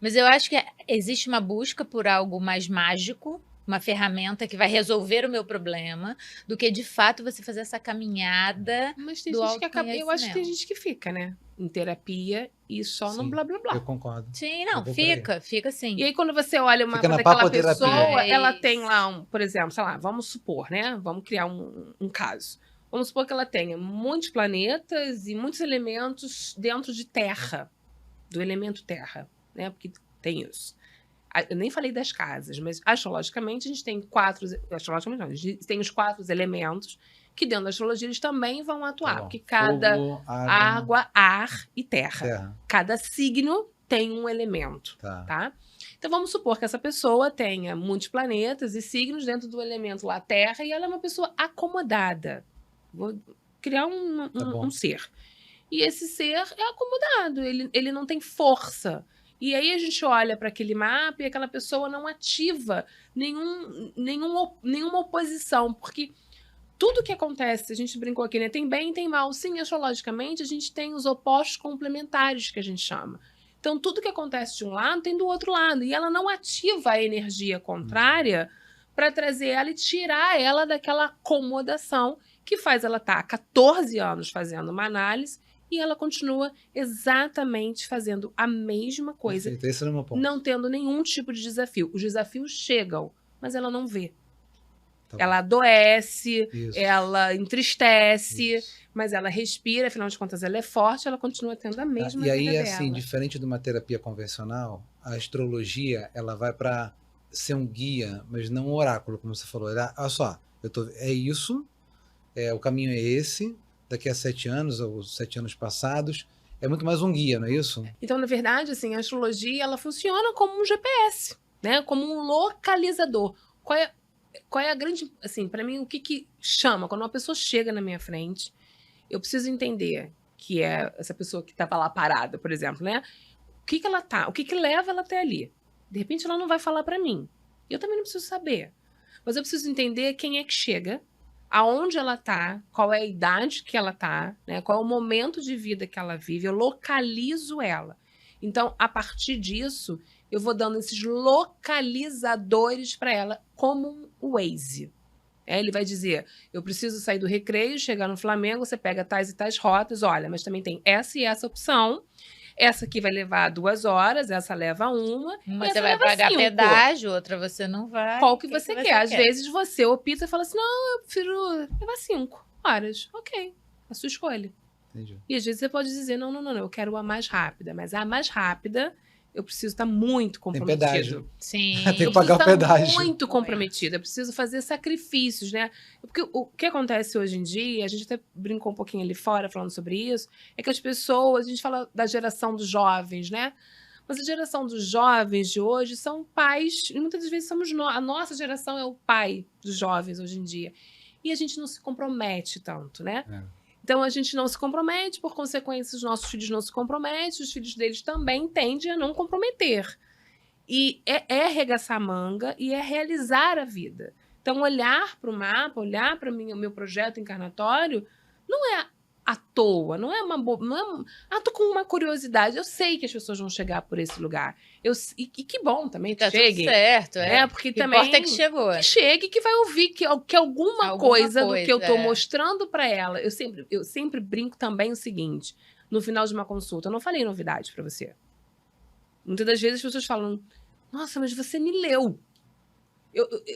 Mas eu acho que existe uma busca por algo mais mágico, uma ferramenta que vai resolver o meu problema, do que de fato você fazer essa caminhada Mas tem do gente que acaba. Eu acho que tem autoconhecimento. gente que fica, né? Em terapia e só no Sim, blá blá eu blá. concordo. Sim, Eu não, vou por aí. fica sim. E aí, quando você olha o Fica mapa na daquela papoterapia. pessoa, ela Mas- tem lá, por exemplo, sei lá, vamos supor, né? Vamos criar um caso. Vamos supor que ela tenha muitos planetas e muitos elementos dentro de terra, do elemento terra, né? Porque tem isso. Eu nem falei das casas, mas astrologicamente a gente tem astrologicamente não, a gente tem os 4 elementos que dentro da astrologia eles também vão atuar, Tá bom. porque cada Fogo, água, ar e terra. terra. Cada signo tem um elemento, Tá. tá? Então vamos supor que essa pessoa tenha muitos planetas e signos dentro do elemento lá terra e ela é uma pessoa acomodada. Vou criar Tá bom. um ser. E esse ser é acomodado, ele não tem força. E aí a gente olha para aquele mapa e aquela pessoa não ativa nenhuma oposição, porque tudo que acontece, a gente brincou aqui, né? Tem bem e tem mal. Sim, astrologicamente, a gente tem os opostos complementares, que a gente chama. Então, tudo que acontece de um lado tem do outro lado. E ela não ativa a energia contrária para trazer ela e tirar ela daquela acomodação que faz ela estar há 14 anos fazendo uma análise e ela continua exatamente fazendo a mesma coisa, Perfeito, esse era o meu ponto. não tendo nenhum tipo de desafio. Os desafios chegam, mas ela não vê. Tá bom. Ela adoece, Isso. ela entristece, Isso. mas ela respira, afinal de contas ela é forte, ela continua tendo a mesma E aí, vida assim, dela. diferente de uma terapia convencional, a astrologia, ela vai para ser um guia, mas não um oráculo, como você falou. Olha só, é isso, o caminho é esse, daqui a 7 anos, ou 7 anos passados, é muito mais um guia, não é isso? Então, na verdade, assim, a astrologia, ela funciona como um GPS, né? Como um localizador. Qual é a grande, assim, para mim, o que chama? Quando uma pessoa chega na minha frente, eu preciso entender que é essa pessoa que estava lá parada, por exemplo, né? O que leva ela até ali? De repente ela não vai falar para mim. Eu também não preciso saber. Mas eu preciso entender quem é que chega, aonde ela tá, qual é a idade que ela tá, né? Qual é o momento de vida que ela vive, eu localizo ela. Então, a partir disso, eu vou dando esses localizadores para ela, como um Waze. Ele vai dizer, eu preciso sair do Recreio, chegar no Flamengo, você pega tais e tais rotas, olha, mas também tem essa e essa opção, essa aqui vai levar 2 horas, essa leva uma e Uma essa você vai leva pagar 5. pedágio, outra você não vai. Qual que O você quer? Às vezes você opta e fala assim, não, eu prefiro levar 5 horas. Ok, a sua escolha. Entendi. E às vezes você pode dizer, não, eu quero a mais rápida, mas a mais rápida eu preciso estar muito comprometido. Tem pedágio. Sim. Tem que pagar o pedágio. Muito comprometido, eu preciso fazer sacrifícios, né? Porque o que acontece hoje em dia, a gente até brincou um pouquinho ali fora falando sobre isso, é que as pessoas, a gente fala da geração dos jovens, né? Mas a geração dos jovens de hoje são pais, e muitas das vezes somos nós, a nossa geração é o pai dos jovens hoje em dia. E a gente não se compromete tanto, né? Então a gente não se compromete, por consequência, os nossos filhos não se comprometem, os filhos deles também tendem a não comprometer. E é arregaçar a manga e é realizar a vida. Então, olhar para o mapa, olhar para o meu projeto encarnatório, não é à toa, não é uma. Tô com uma curiosidade. Eu sei que as pessoas vão chegar por esse lugar. E que bom também que Tá cheguem. tudo certo, né? Porque o que também. importa é que chegou. Que chegue, que vai ouvir que alguma coisa do que eu estou mostrando para ela. Eu sempre brinco também o seguinte: no final de uma consulta, eu não falei novidade para você. Muitas das vezes as pessoas falam, nossa, mas você me leu.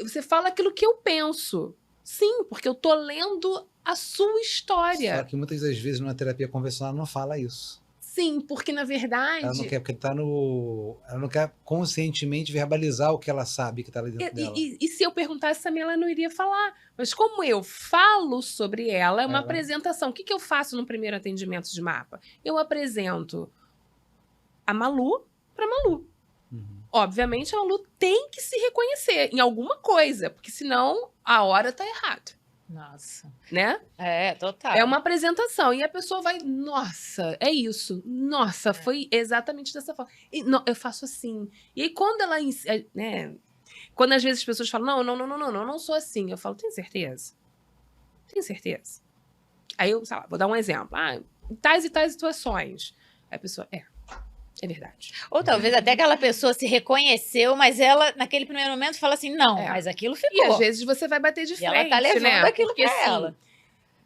Você fala aquilo que eu penso. Sim, porque eu tô lendo a sua história. Só que muitas das vezes numa terapia convencional não fala isso. Sim, porque na verdade... Ela não quer, porque ela não quer conscientemente verbalizar o que ela sabe que está ali dentro dela. E se eu perguntasse também, ela não iria falar. Mas como eu falo sobre ela, é uma apresentação. O que eu faço no primeiro atendimento de mapa? Eu apresento a Malu para Malu. Obviamente, a Malu tem que se reconhecer em alguma coisa, porque senão a hora tá errada. Nossa. Né? Total. É uma apresentação. E a pessoa vai, nossa, é isso. Nossa, foi exatamente dessa forma. E, eu faço assim. E aí, quando ela... né, quando às vezes as pessoas falam, não sou assim. Eu falo, tem certeza? Tem certeza? Aí eu, sei lá, vou dar um exemplo. Tais e tais situações. Aí a pessoa, É verdade. Ou talvez até aquela pessoa se reconheceu, mas ela, naquele primeiro momento, fala assim, não, É. mas aquilo E ficou. às vezes você vai bater de E frente, ela tá levando né? aquilo Porque, pra assim, ela.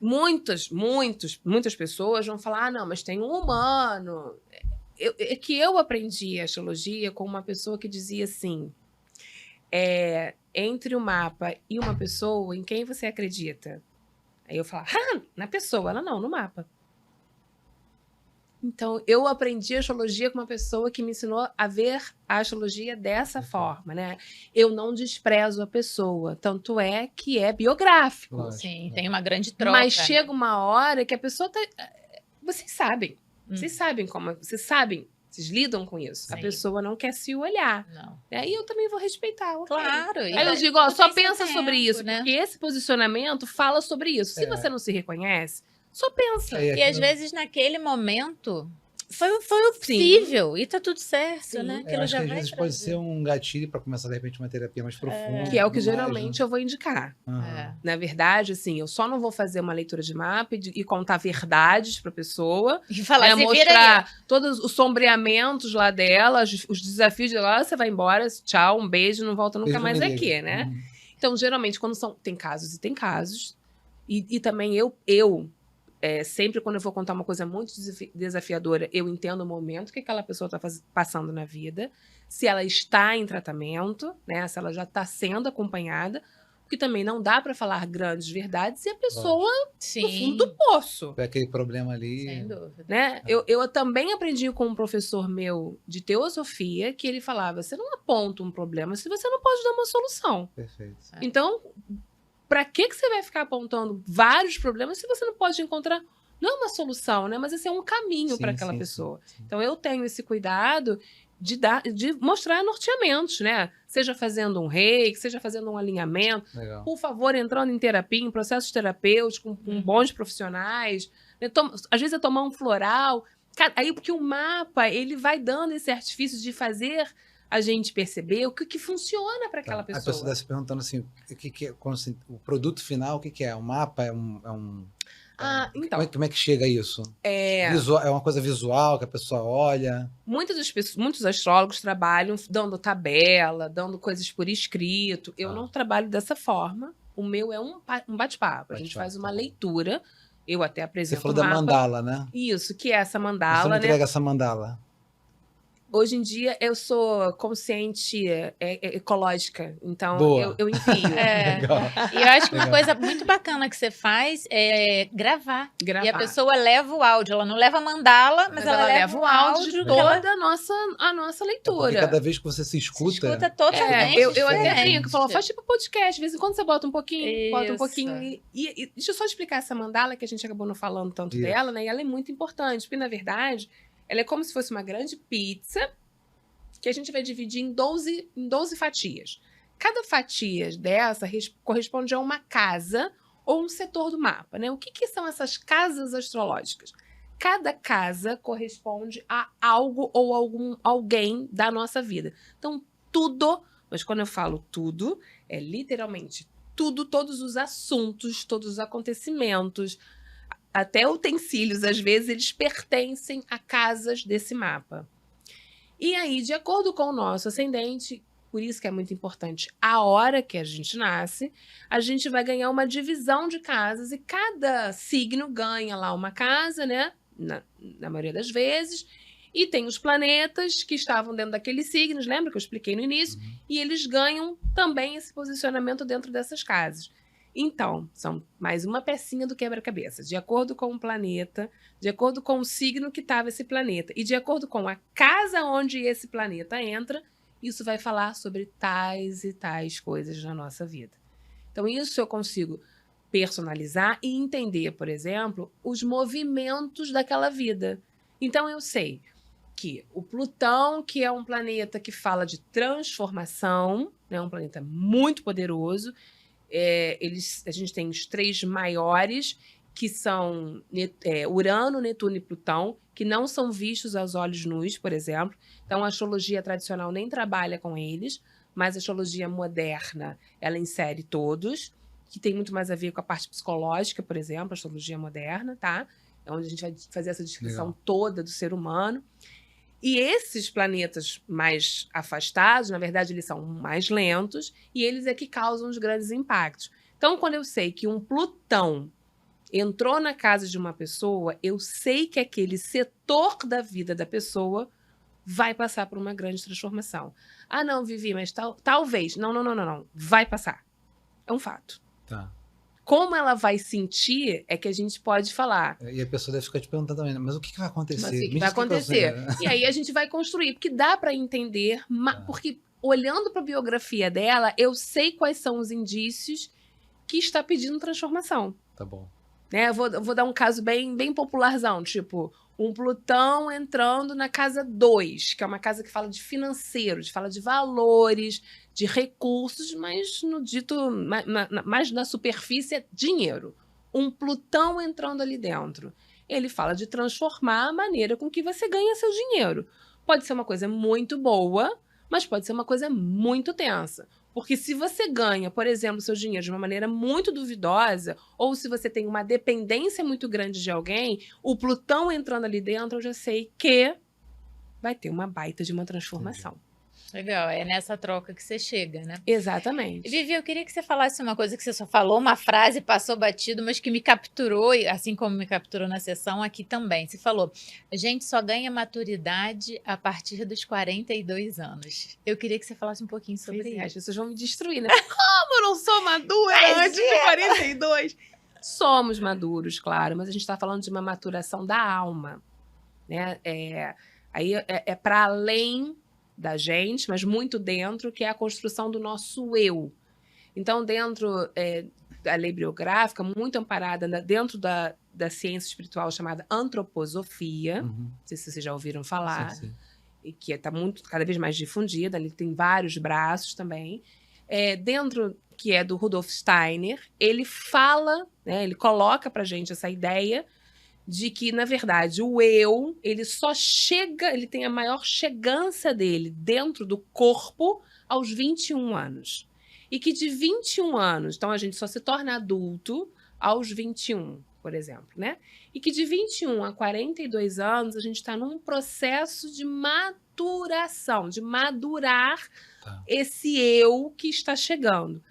muitas pessoas vão falar, não, mas tem um humano. É que eu aprendi astrologia com uma pessoa que dizia assim, entre o mapa e uma pessoa, em quem você acredita? Aí eu falava, na pessoa. Ela, não, no mapa. Então, eu aprendi astrologia com uma pessoa que me ensinou a ver a astrologia dessa forma, né? Eu não desprezo a pessoa, tanto é que é biográfico. Lógico. Sim, tem uma grande troca. Mas chega uma hora que a pessoa tá... Vocês sabem. Vocês Hum. sabem como... Vocês sabem. Vocês lidam com isso. A Sim. pessoa não quer se olhar. Não. Aí eu também vou respeitar. Ok. Claro. Aí eu digo, ó, tudo só tem seu pensa sobre tempo, isso. né? Porque esse posicionamento fala sobre isso. Se É. você não se reconhece, só pensa. Aí E às aquilo- vezes naquele momento foi o possível e tá tudo certo, Sim. né? Eu Aquilo acho já que às vai vezes pode trazer. ser um gatilho para começar, de repente, uma terapia mais profunda. Que é o que tudo mais, geralmente né? eu vou indicar. Aham. Na verdade, assim, eu só não vou fazer uma leitura de mapa e contar verdades pra pessoa. E falar, se vira aí. Mostrar todos os sombreamentos lá dela, os desafios dela. Você vai embora, tchau, um beijo, não volta nunca Beijo, mais me aqui, liga. né? Uhum. Então, geralmente, quando são... Tem casos e tem casos. E também sempre quando eu vou contar uma coisa muito desafiadora, eu entendo o momento que aquela pessoa está passando na vida, se ela está em tratamento, né? Se ela já está sendo acompanhada, porque também não dá para falar grandes verdades e a pessoa no fundo do poço. Foi aquele problema ali. Sem dúvida. Né? Eu também aprendi com um professor meu de teosofia que ele falava, você não aponta um problema se você não pode dar uma solução. Perfeito. Então, para que você vai ficar apontando vários problemas se você não pode encontrar, não é uma solução, né? Mas esse é um caminho Sim, para aquela sim, pessoa. sim. Então, eu tenho esse cuidado de mostrar norteamentos, né? Seja fazendo um reiki, seja fazendo um alinhamento. Legal. Por favor, entrando em terapia, em processos terapêuticos, com bons profissionais. Né? Às vezes é tomar um floral. Aí, porque o mapa, ele vai dando esse artifício de fazer a gente perceber o que funciona para aquela A pessoa pessoa. está se perguntando assim, o que é, o produto final, o que é? O mapa é um Então, como é que chega a isso? É uma coisa visual que a pessoa olha? muitos astrólogos trabalham dando tabela, dando coisas por escrito. Eu não trabalho dessa forma. O meu é um bate-papo. A gente faz uma leitura. Eu até Você apresento falou o da mapa. mandala, né? Isso, que é essa Você mandala, não né? entrega essa mandala. Hoje em dia eu sou consciente ecológica, então Boa. eu envio. Legal. E eu acho que uma Legal. coisa muito bacana que você faz é gravar. Gravar. E a pessoa leva o áudio. Ela não leva a mandala, mas ela leva o áudio de que ela toda a nossa Porque leitura. cada vez que você se escuta, escuta totalmente Eu até diferente. brinco, falo, faz tipo podcast, de vez em quando você bota um pouquinho, bota um Isso. pouquinho. E deixa eu só explicar essa mandala, que a gente acabou não falando tanto Isso. dela, né? E ela é muito importante, porque na verdade, ela é como se fosse uma grande pizza que a gente vai dividir em 12 fatias. Cada fatia dessa corresponde a uma casa ou um setor do mapa, né? O que são essas casas astrológicas? Cada casa corresponde a algo ou alguém da nossa vida. Então, tudo, mas quando eu falo tudo, é literalmente tudo, todos os assuntos, todos os acontecimentos, até utensílios, às vezes, eles pertencem a casas desse mapa. E aí, de acordo com o nosso ascendente, por isso que é muito importante, a hora que a gente nasce, a gente vai ganhar uma divisão de casas e cada signo ganha lá uma casa, né? Na maioria das vezes. E tem os planetas que estavam dentro daqueles signos, lembra que eu expliquei no início? E eles ganham também esse posicionamento dentro dessas casas. Então, são mais uma pecinha do quebra-cabeça. De acordo com o planeta, de acordo com o signo que estava esse planeta e de acordo com a casa onde esse planeta entra, isso vai falar sobre tais e tais coisas na nossa vida. Então, isso eu consigo personalizar e entender, por exemplo, os movimentos daquela vida. Então, eu sei que o Plutão, que é um planeta que fala de transformação, né, um planeta muito poderoso, a gente tem os 3 maiores, que são Urano, Netuno e Plutão, que não são vistos aos olhos nus, por exemplo. Então, a astrologia tradicional nem trabalha com eles, mas a astrologia moderna, ela insere todos, que tem muito mais a ver com a parte psicológica, por exemplo, a astrologia moderna, tá? É onde a gente vai fazer essa descrição toda do ser humano. E esses planetas mais afastados, na verdade, eles são mais lentos e eles é que causam os grandes impactos. Então, quando eu sei que um Plutão entrou na casa de uma pessoa, eu sei que aquele setor da vida da pessoa vai passar por uma grande transformação. Ah, não, Vivi, mas talvez. Não. Vai passar. É um fato. Tá. Como ela vai sentir é que a gente pode falar. E a pessoa deve ficar te perguntando também, mas o que vai acontecer? Mas o que Me vai diz o acontecer? vai- E aí a gente vai construir, porque dá para entender, porque olhando para a biografia dela, eu sei quais são os indícios que está pedindo transformação. Tá bom. Né? Eu vou dar um caso bem popularzão, tipo, um Plutão entrando na casa 2, que é uma casa que fala de financeiros, fala de valores, de recursos, mas no dito, mais na superfície é dinheiro. Um Plutão entrando ali dentro. Ele fala de transformar a maneira com que você ganha seu dinheiro. Pode ser uma coisa muito boa, mas pode ser uma coisa muito tensa. Porque se você ganha, por exemplo, seu dinheiro de uma maneira muito duvidosa, ou se você tem uma dependência muito grande de alguém, o Plutão entrando ali dentro, eu já sei que vai ter uma baita de uma transformação. Legal, é nessa troca que você chega, né? Exatamente. Vivi, eu queria que você falasse uma coisa que você só falou, uma frase, passou batido, mas que me capturou, assim como me capturou na sessão aqui também. Você falou, a gente só ganha maturidade a partir dos 42 anos. Eu queria que você falasse um pouquinho sobre Pois é, as isso. pessoas vão me destruir, né? Como eu não sou madura antes de 42? Somos maduros, claro, mas a gente está falando de uma maturação da alma, né? Aí é para além da gente, mas muito dentro, que é a construção do nosso eu. Então, dentro da lei biográfica, muito amparada dentro da ciência espiritual chamada antroposofia, não sei se vocês já ouviram falar, Sim. e que está cada vez mais difundida, ele tem vários braços também. Dentro, que é do Rudolf Steiner, ele fala, né, ele coloca para gente essa ideia de que, na verdade, o eu, ele só chega, ele tem a maior chegança dele dentro do corpo aos 21 anos. E que de 21 anos, então a gente só se torna adulto aos 21, por exemplo, né? E que de 21 a 42 anos a gente está num processo de maturação, de madurar esse eu que está chegando.